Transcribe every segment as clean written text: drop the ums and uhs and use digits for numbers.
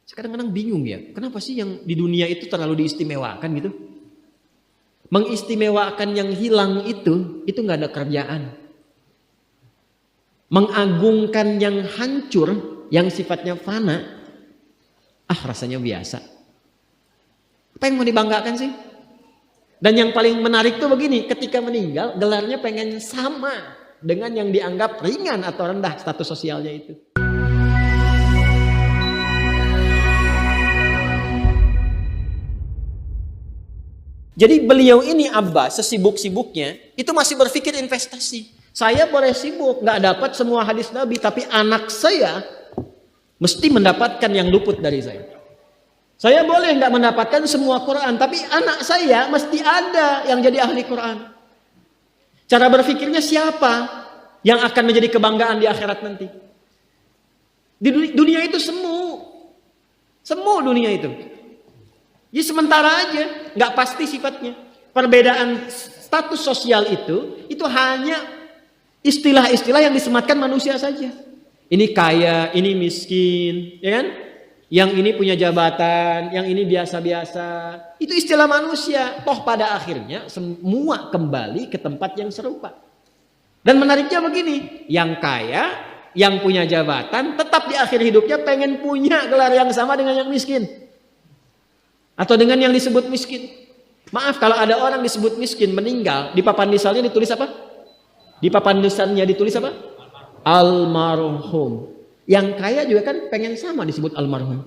Saya kadang-kadang bingung ya, kenapa sih yang di dunia itu terlalu diistimewakan gitu? Mengistimewakan yang hilang itu nggak ada kerjaan. Mengagungkan yang hancur, yang sifatnya fana, rasanya biasa. Apa yang mau dibanggakan sih? Dan yang paling menarik tuh begini, ketika meninggal gelarnya pengen sama dengan yang dianggap ringan atau rendah status sosialnya itu. Jadi beliau ini Abbas sesibuk-sibuknya itu masih berpikir investasi. Saya boleh sibuk nggak dapat semua hadis Nabi, tapi anak saya mesti mendapatkan yang luput dari saya. Saya boleh nggak mendapatkan semua Quran, tapi anak saya mesti ada yang jadi ahli Quran. Cara berpikirnya siapa yang akan menjadi kebanggaan di akhirat nanti? Di dunia itu semu dunia itu. Jadi sementara aja, nggak pasti sifatnya. Perbedaan status sosial itu hanya istilah-istilah yang disematkan manusia saja. Ini kaya, ini miskin, ya kan? Yang ini punya jabatan, yang ini biasa-biasa. Itu istilah manusia. Toh pada akhirnya semua kembali ke tempat yang serupa. Dan menariknya begini, yang kaya, yang punya jabatan, tetap di akhir hidupnya pengen punya gelar yang sama dengan yang miskin. Atau dengan yang disebut miskin. Maaf, kalau ada orang disebut miskin meninggal, di papan nisannya ditulis apa? Di papan nisannya ditulis apa? Almarhum. Yang kaya juga kan pengen sama disebut almarhum.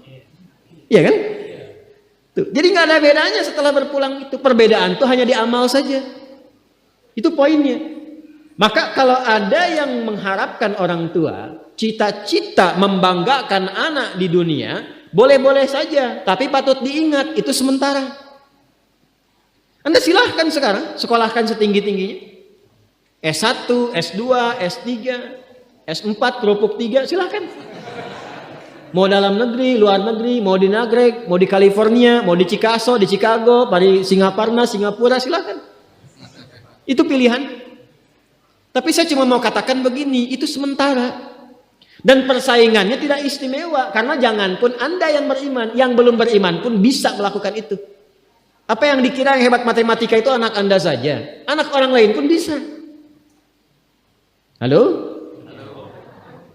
Iya kan? Tuh. Jadi nggak ada bedanya setelah berpulang itu. Perbedaan itu hanya di amal saja. Itu poinnya. Maka kalau ada yang mengharapkan orang tua, cita-cita membanggakan anak di dunia, boleh-boleh saja, tapi patut diingat itu sementara. Anda silahkan sekarang sekolahkan setinggi-tingginya. S1, S2, S3, S4, kerupuk 3, silahkan. Mau dalam negeri, luar negeri, mau di Nagreg, mau di California, mau di Chicago, di Chicago, di Singapura, silahkan. Itu pilihan. Tapi saya cuma mau katakan begini, itu sementara. Dan persaingannya tidak istimewa. Karena jangan pun Anda yang beriman, yang belum beriman pun bisa melakukan itu. Apa yang dikira yang hebat matematika itu anak Anda saja. Anak orang lain pun bisa. Halo?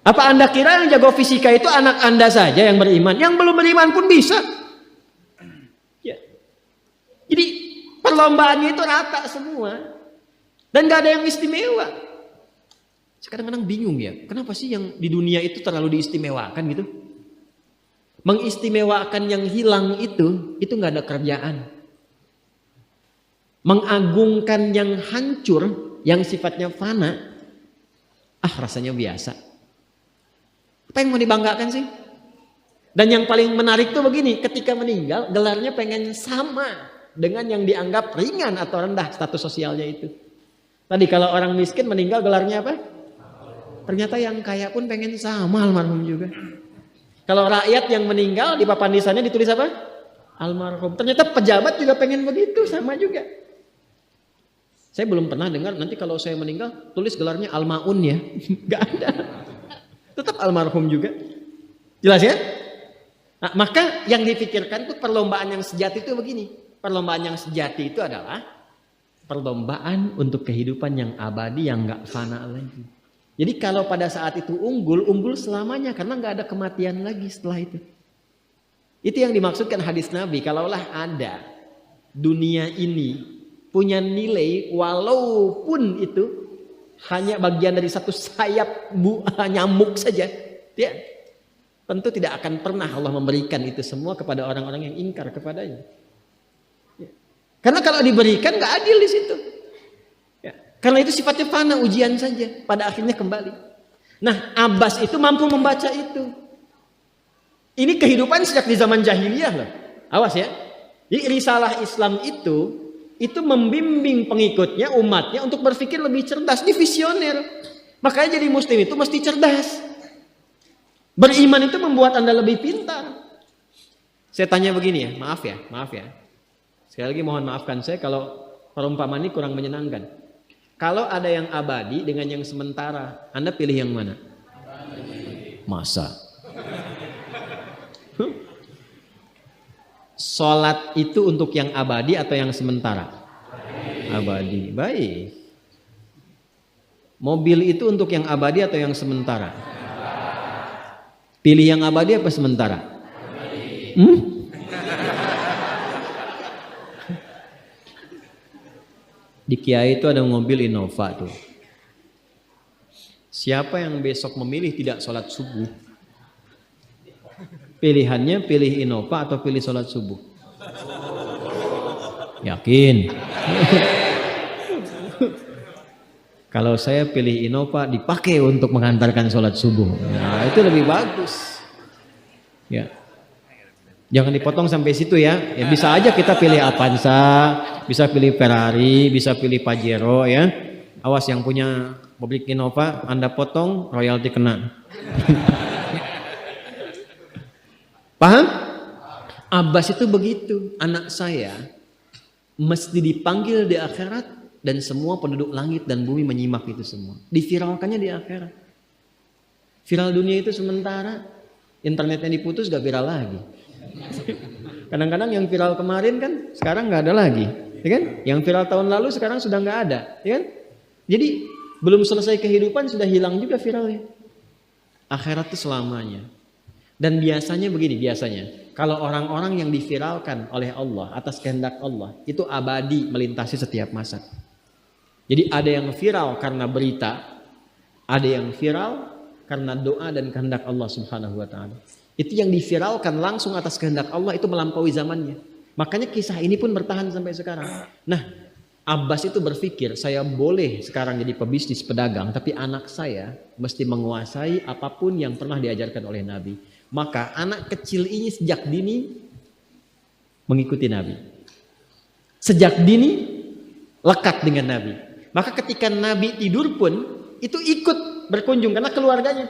Apa Anda kira yang jago fisika itu anak Anda saja yang beriman? Yang belum beriman pun bisa. Ya. Jadi perlombaannya itu rata semua. Dan gak ada yang istimewa. Kadang-kadang bingung ya, kenapa sih yang di dunia itu terlalu diistimewakan gitu? Mengistimewakan yang hilang itu nggak ada kerjaan. Mengagungkan yang hancur, yang sifatnya fana, rasanya biasa. Apa yang mau dibanggakan sih? Dan yang paling menarik tuh begini, ketika meninggal gelarnya pengen sama dengan yang dianggap ringan atau rendah status sosialnya itu. Tadi kalau orang miskin meninggal gelarnya apa? Ternyata yang kaya pun pengen sama almarhum juga. Kalau rakyat yang meninggal di papan nisannya ditulis apa? Almarhum. Ternyata pejabat juga pengen begitu, sama juga. Saya belum pernah dengar nanti kalau saya meninggal tulis gelarnya Almaun ya. Gak ada. Tetap almarhum juga. Jelas ya? Nah, maka yang dipikirkan tuh perlombaan yang sejati itu begini. Perlombaan yang sejati itu adalah perlombaan untuk kehidupan yang abadi yang gak fana lagi. Jadi kalau pada saat itu unggul selamanya karena nggak ada kematian lagi setelah itu. Itu yang dimaksudkan hadis Nabi. Kalaulah ada dunia ini punya nilai walaupun itu hanya bagian dari satu sayap nyamuk saja, ya, tentu tidak akan pernah Allah memberikan itu semua kepada orang-orang yang ingkar kepadanya. Ya. Karena kalau diberikan nggak adil di situ. Karena itu sifatnya fana, ujian saja. Pada akhirnya kembali. Nah, Abbas itu mampu membaca itu. Ini kehidupan sejak di zaman jahiliyah loh. Awas ya. Jadi risalah Islam itu membimbing pengikutnya, umatnya untuk berpikir lebih cerdas. Ini visioner. Makanya jadi muslim itu mesti cerdas. Beriman itu membuat Anda lebih pintar. Saya tanya begini ya, maaf ya. Sekali lagi mohon maafkan saya kalau perumpamaan ini kurang menyenangkan. Kalau ada yang abadi dengan yang sementara, Anda pilih yang mana? Masa? sholat itu untuk yang abadi atau yang sementara? Abadi. Baik. Mobil itu untuk yang abadi atau yang sementara? Pilih yang abadi apa sementara? Di Kiai itu ada mobil Innova tuh. Siapa yang besok memilih tidak sholat subuh, pilihannya pilih Innova atau pilih sholat subuh? Yakin? Kalau saya pilih Innova dipakai untuk mengantarkan sholat subuh, nah itu lebih bagus. Ya, jangan dipotong sampai situ ya. Ya bisa aja kita pilih Avanza, bisa pilih Ferrari, bisa pilih Pajero ya. Awas yang punya mobil Innova, Anda potong royalti kena. Paham? Abbas itu begitu, anak saya mesti dipanggil di akhirat. Dan semua penduduk langit dan bumi menyimak itu semua. Diviralkannya di akhirat. Viral dunia itu sementara. Internetnya diputus gak viral lagi. Kadang-kadang yang viral kemarin kan sekarang gak ada lagi. Ya kan? Yang viral tahun lalu sekarang sudah gak ada. Ya kan? Jadi belum selesai kehidupan sudah hilang juga viralnya. Akhirat itu selamanya. Dan biasanya begini, kalau orang-orang yang diviralkan oleh Allah atas kehendak Allah itu abadi melintasi setiap masa. Jadi ada yang viral karena berita, ada yang viral karena doa dan kehendak Allah Subhanahu wa taala. Itu yang diviralkan langsung atas kehendak Allah itu melampaui zamannya. Makanya kisah ini pun bertahan sampai sekarang. Nah, Abbas itu berpikir, saya boleh sekarang jadi pebisnis pedagang, tapi anak saya mesti menguasai apapun yang pernah diajarkan oleh Nabi. Maka anak kecil ini sejak dini mengikuti Nabi. Sejak dini lekat dengan Nabi. Maka ketika Nabi tidur pun itu ikut berkunjung karena keluarganya.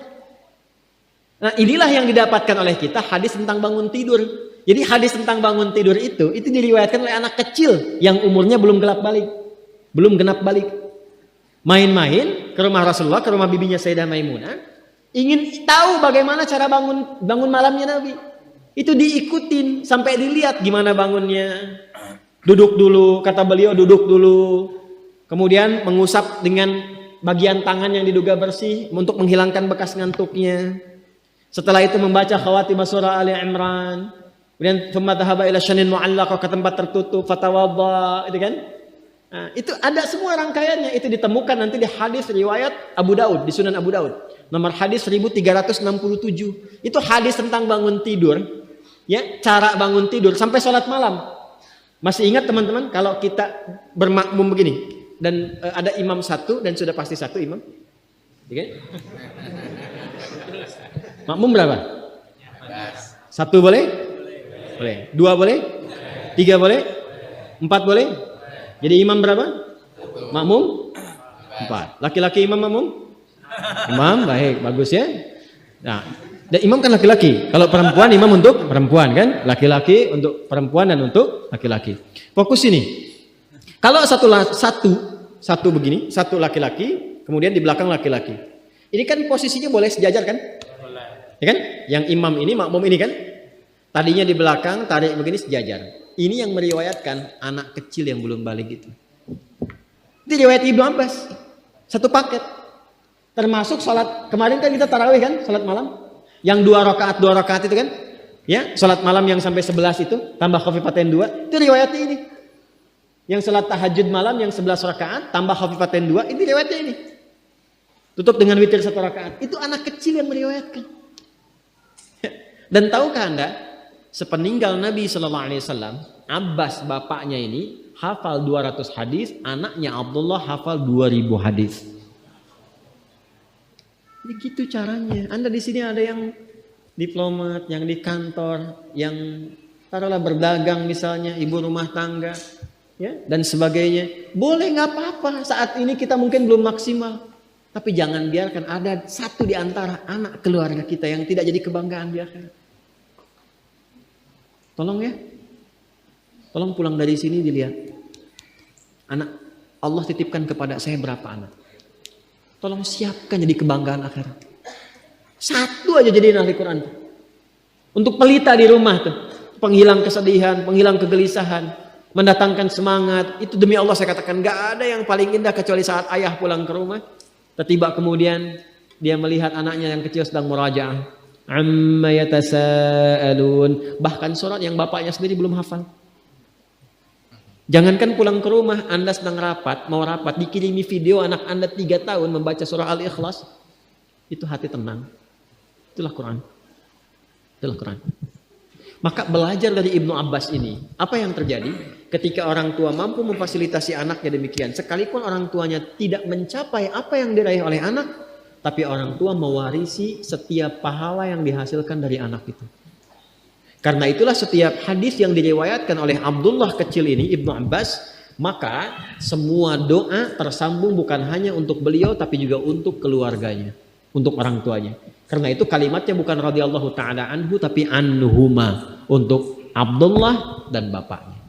Nah, inilah yang didapatkan oleh kita hadis tentang bangun tidur. Jadi hadis tentang bangun tidur itu diriwayatkan oleh anak kecil yang umurnya belum genap balik. Main-main ke rumah Rasulullah, ke rumah bibinya Sayyidah Maimunah, ingin tahu bagaimana cara bangun malamnya Nabi. Itu diikutin sampai dilihat gimana bangunnya. Duduk dulu, kata beliau duduk dulu. Kemudian mengusap dengan bagian tangan yang diduga bersih untuk menghilangkan bekas ngantuknya. Setelah itu membaca khawatimah surah Ali Imran. Kemudian thumma dhahaba ila syanin mu'allaqah, ke tempat tertutup, fatawadda, itu kan? Nah, itu ada semua rangkaiannya, itu ditemukan nanti di hadis riwayat Abu Daud, di Sunan Abu Daud. Nomor hadis 1367. Itu hadis tentang bangun tidur, ya, cara bangun tidur sampai sholat malam. Masih ingat teman-teman kalau kita bermakmum begini dan ada imam satu dan sudah pasti satu imam, ya kan? Makmum berapa? Satu boleh? Boleh. Dua boleh? Tiga boleh? Empat boleh? Jadi imam berapa? Makmum? Empat. Laki-laki imam makmum? Imam, baik, bagus ya. Nah, dan imam kan laki-laki. Kalau perempuan imam untuk perempuan kan? Laki-laki untuk perempuan dan untuk laki-laki. Fokus ini. Kalau satu begini, satu laki-laki, kemudian di belakang laki-laki. Ini kan posisinya boleh sejajar kan? Ya kan? Yang imam ini, makmum ini kan? Tadinya di belakang, tarik begini sejajar. Ini yang meriwayatkan anak kecil yang belum balik itu. Itu riwayat Ibnu Abbas. Satu paket. Termasuk sholat, kemarin kan kita tarawih kan? Sholat malam. Yang dua rakaat itu kan? Ya, sholat malam yang sampai 11 itu. Tambah khafifatain 2. Itu riwayatnya ini. Yang sholat tahajud malam yang 11 rakaat. Tambah khafifatain 2. Ini riwayatnya ini. Tutup dengan witir 1 rakaat. Itu anak kecil yang meriwayatkan. Dan tahukah Anda? Sepeninggal Nabi SAW, Abbas bapaknya ini hafal 200 hadis, anaknya Abdullah hafal 2000 hadis. Begitu caranya. Anda di sini ada yang diplomat, yang di kantor, yang taruhlah berdagang misalnya, ibu rumah tangga, ya, dan sebagainya. Boleh, nggak apa-apa. Saat ini kita mungkin belum maksimal, tapi jangan biarkan ada satu di antara anak keluarga kita yang tidak jadi kebanggaan di akhirat. Tolong ya, tolong pulang dari sini dilihat. Anak Allah titipkan kepada saya berapa anak? Tolong siapkan jadi kebanggaan akhirat. Satu aja jadi ahli Quran. Untuk pelita di rumah tuh. penghilang kesedihan, penghilang kegelisahan, mendatangkan semangat. Itu demi Allah saya katakan gak ada yang paling indah kecuali saat ayah pulang ke rumah. Tiba kemudian dia melihat anaknya yang kecil sedang murajaah. Amma yatasaalun. Bahkan surat yang bapaknya sendiri belum hafal. Jangankan pulang ke rumah, Anda sedang mau rapat, dikirimi video anak Anda 3 tahun membaca surah Al-Ikhlas. Itu hati tenang. Itulah Quran. Itulah Quran. Maka belajar dari Ibnu Abbas ini, apa yang terjadi ketika orang tua mampu memfasilitasi anaknya demikian, sekalipun orang tuanya tidak mencapai apa yang diraih oleh anak, tapi orang tua mewarisi setiap pahala yang dihasilkan dari anak itu. Karena itulah setiap hadis yang diriwayatkan oleh Abdullah kecil ini, Ibnu Abbas, maka semua doa tersambung bukan hanya untuk beliau, tapi juga untuk keluarganya, untuk orang tuanya. Karena itu kalimatnya bukan radhiyallahu ta'ala anhu, tapi anhuma, untuk Abdullah dan bapaknya.